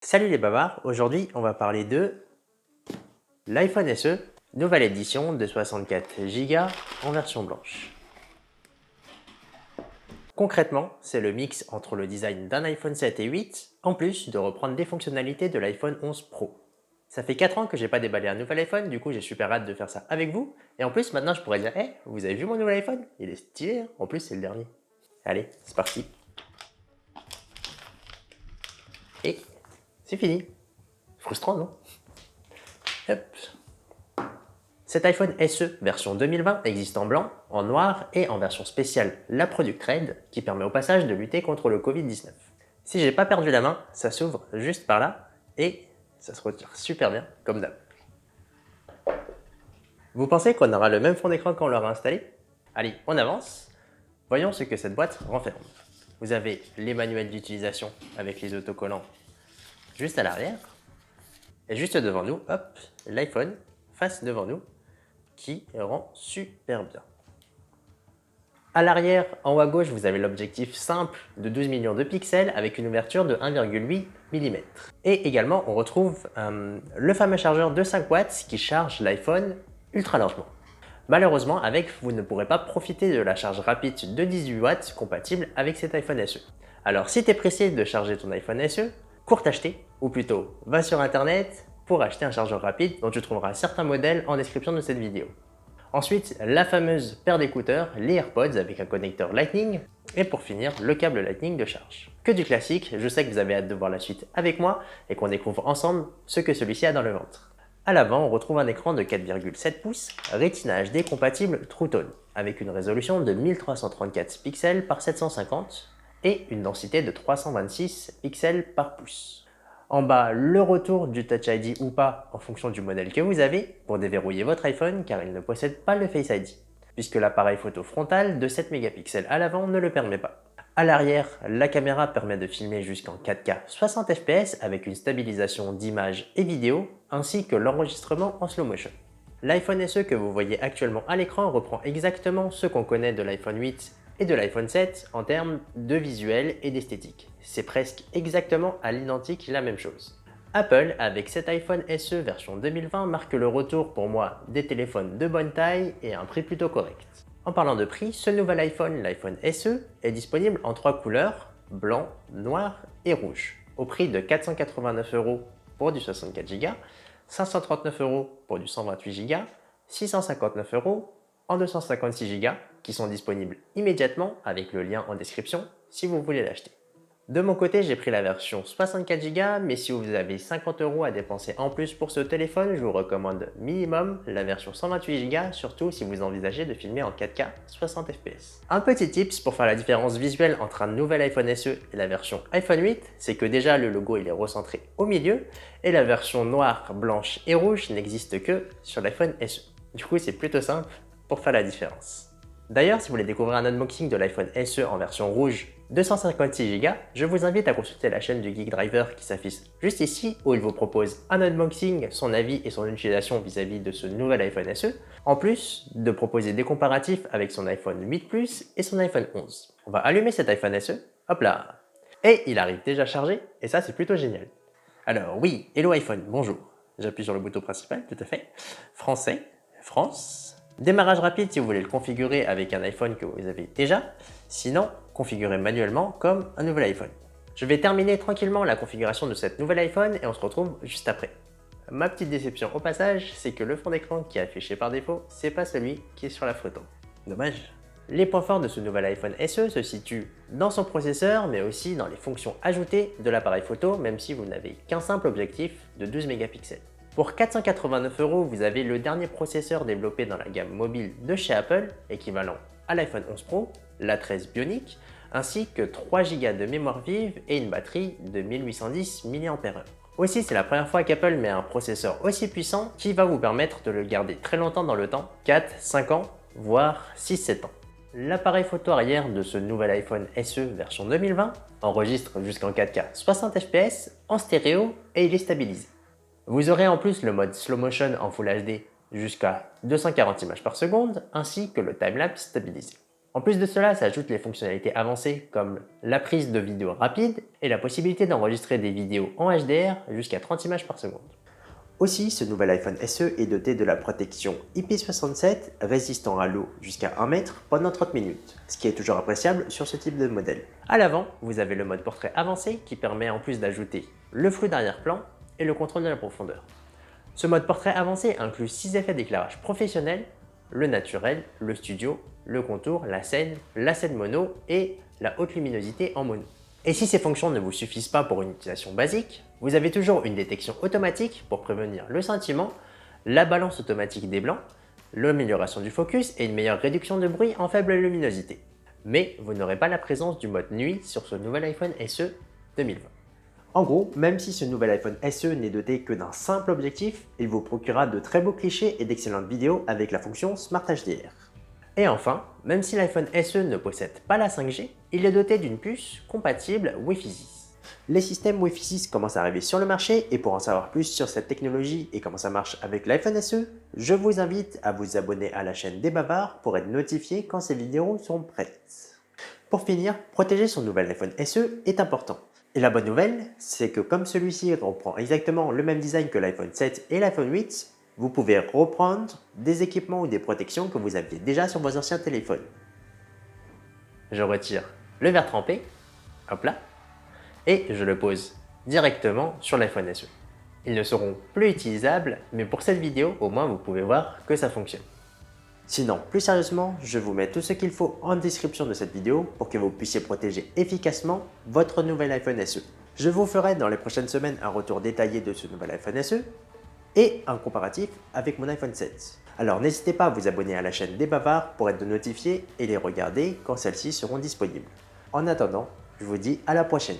Salut les bavards, aujourd'hui on va parler de l'iPhone SE, nouvelle édition de 64 Go en version blanche. Concrètement, c'est le mix entre le design d'un iPhone 7 et 8, en plus de reprendre des fonctionnalités de l'iPhone 11 Pro. Ça fait 4 ans que j'ai pas déballé un nouvel iPhone, du coup j'ai super hâte de faire ça avec vous, et en plus maintenant je pourrais dire hey, vous avez vu mon nouvel iPhone? Il est stylé, hein. En plus c'est le dernier. Allez, c'est parti. Et c'est fini. Frustrant, non? Hop. Cet iPhone SE version 2020 existe en blanc, en noir et en version spéciale la Product Red qui permet au passage de lutter contre le Covid-19. Si j'ai pas perdu la main, ça s'ouvre juste par là et ça se retire super bien comme d'hab. Vous pensez qu'on aura le même fond d'écran quand on l'aura installé? Allez, on avance. Voyons ce que cette boîte renferme. Vous avez les manuels d'utilisation avec les autocollants juste à l'arrière. Et juste devant nous, hop, l'iPhone face devant nous qui rend super bien. À l'arrière, en haut à gauche, vous avez l'objectif simple de 12 millions de pixels avec une ouverture de 1,8 mm. Et également, on retrouve le fameux chargeur de 5 watts qui charge l'iPhone ultra lentement. Malheureusement, avec, vous ne pourrez pas profiter de la charge rapide de 18 watts compatible avec cet iPhone SE. Alors, si tu es pressé de charger ton iPhone SE, cours t'acheter, ou plutôt, va sur internet pour acheter un chargeur rapide dont tu trouveras certains modèles en description de cette vidéo. Ensuite, la fameuse paire d'écouteurs, les AirPods avec un connecteur Lightning, et pour finir, le câble Lightning de charge. Que du classique, je sais que vous avez hâte de voir la suite avec moi et qu'on découvre ensemble ce que celui-ci a dans le ventre. À l'avant, on retrouve un écran de 4,7 pouces, Retina HD compatible True Tone, avec une résolution de 1334 pixels par 750 et une densité de 326 pixels par pouce. En bas, le retour du Touch ID ou pas en fonction du modèle que vous avez pour déverrouiller votre iPhone car il ne possède pas le Face ID, puisque l'appareil photo frontal de 7 mégapixels à l'avant ne le permet pas. À l'arrière, la caméra permet de filmer jusqu'en 4K 60 fps avec une stabilisation d'image et vidéo ainsi que l'enregistrement en slow motion. L'iPhone SE que vous voyez actuellement à l'écran reprend exactement ce qu'on connaît de l'iPhone 8 et de l'iPhone 7 en termes de visuel et d'esthétique. C'est presque exactement à l'identique la même chose. Apple, avec cet iPhone SE version 2020, marque le retour pour moi des téléphones de bonne taille et à un prix plutôt correct. En parlant de prix, ce nouvel iPhone, l'iPhone SE, est disponible en 3 couleurs, blanc, noir et rouge, au prix de 489 € pour du 64 Go, 539 € pour du 128 Go, 659 € en 256 Go, qui sont disponibles immédiatement avec le lien en description si vous voulez l'acheter. De mon côté, j'ai pris la version 64 Go, mais si vous avez 50 € à dépenser en plus pour ce téléphone, je vous recommande minimum la version 128 Go, surtout si vous envisagez de filmer en 4K 60 fps. Un petit tips pour faire la différence visuelle entre un nouvel iPhone SE et la version iPhone 8, c'est que déjà le logo il est recentré au milieu, et la version noire, blanche et rouge n'existe que sur l'iPhone SE. Du coup, c'est plutôt simple pour faire la différence. D'ailleurs, si vous voulez découvrir un unboxing de l'iPhone SE en version rouge 256 Go, je vous invite à consulter la chaîne du Geek Driver qui s'affiche juste ici où il vous propose un unboxing, son avis et son utilisation vis-à-vis de ce nouvel iPhone SE, en plus de proposer des comparatifs avec son iPhone 8 Plus et son iPhone 11. On va allumer cet iPhone SE, hop là, et il arrive déjà chargé, et ça c'est plutôt génial. Alors oui, hello iPhone, bonjour. J'appuie sur le bouton principal, tout à fait. Français, France. Démarrage rapide si vous voulez le configurer avec un iPhone que vous avez déjà. Sinon, configurez manuellement comme un nouvel iPhone. Je vais terminer tranquillement la configuration de cet nouvel iPhone et on se retrouve juste après. Ma petite déception au passage, c'est que le fond d'écran qui est affiché par défaut, c'est pas celui qui est sur la photo. Dommage. Les points forts de ce nouvel iPhone SE se situent dans son processeur, mais aussi dans les fonctions ajoutées de l'appareil photo, même si vous n'avez qu'un simple objectif de 12 mégapixels. Pour 489 €, vous avez le dernier processeur développé dans la gamme mobile de chez Apple, équivalent à l'iPhone 11 Pro, l'A13 Bionic, ainsi que 3 Go de mémoire vive et une batterie de 1810 mAh. Aussi, c'est la première fois qu'Apple met un processeur aussi puissant qui va vous permettre de le garder très longtemps dans le temps, 4, 5 ans, voire 6-7 ans. L'appareil photo arrière de ce nouvel iPhone SE version 2020 enregistre jusqu'en 4K 60 fps en stéréo et il est stabilisé. Vous aurez en plus le mode slow motion en Full HD jusqu'à 240 images par seconde ainsi que le timelapse stabilisé. En plus de cela, ça ajoute les fonctionnalités avancées comme la prise de vidéo rapide et la possibilité d'enregistrer des vidéos en HDR jusqu'à 30 images par seconde. Aussi, ce nouvel iPhone SE est doté de la protection IP67 résistant à l'eau jusqu'à 1 mètre pendant 30 minutes, ce qui est toujours appréciable sur ce type de modèle. À l'avant, vous avez le mode portrait avancé qui permet en plus d'ajouter le flou d'arrière-plan et le contrôle de la profondeur. Ce mode portrait avancé inclut 6 effets d'éclairage professionnels, le naturel, le studio, le contour, la scène mono et la haute luminosité en mono. Et si ces fonctions ne vous suffisent pas pour une utilisation basique, vous avez toujours une détection automatique pour prévenir le scintillement, la balance automatique des blancs, l'amélioration du focus et une meilleure réduction de bruit en faible luminosité. Mais vous n'aurez pas la présence du mode nuit sur ce nouvel iPhone SE 2020. En gros, même si ce nouvel iPhone SE n'est doté que d'un simple objectif, il vous procurera de très beaux clichés et d'excellentes vidéos avec la fonction Smart HDR. Et enfin, même si l'iPhone SE ne possède pas la 5G, il est doté d'une puce compatible Wi-Fi 6. Les systèmes Wi-Fi 6 commencent à arriver sur le marché et pour en savoir plus sur cette technologie et comment ça marche avec l'iPhone SE, je vous invite à vous abonner à la chaîne des Bavards pour être notifié quand ces vidéos sont prêtes. Pour finir, protéger son nouvel iPhone SE est important. Et la bonne nouvelle, c'est que comme celui-ci reprend exactement le même design que l'iPhone 7 et l'iPhone 8, vous pouvez reprendre des équipements ou des protections que vous aviez déjà sur vos anciens téléphones. Je retire le verre trempé, hop là, et je le pose directement sur l'iPhone SE. Ils ne seront plus utilisables, mais pour cette vidéo, au moins vous pouvez voir que ça fonctionne. Sinon, plus sérieusement, je vous mets tout ce qu'il faut en description de cette vidéo pour que vous puissiez protéger efficacement votre nouvel iPhone SE. Je vous ferai dans les prochaines semaines un retour détaillé de ce nouvel iPhone SE et un comparatif avec mon iPhone 7. Alors n'hésitez pas à vous abonner à la chaîne des Bavards pour être notifié et les regarder quand celles-ci seront disponibles. En attendant, je vous dis à la prochaine.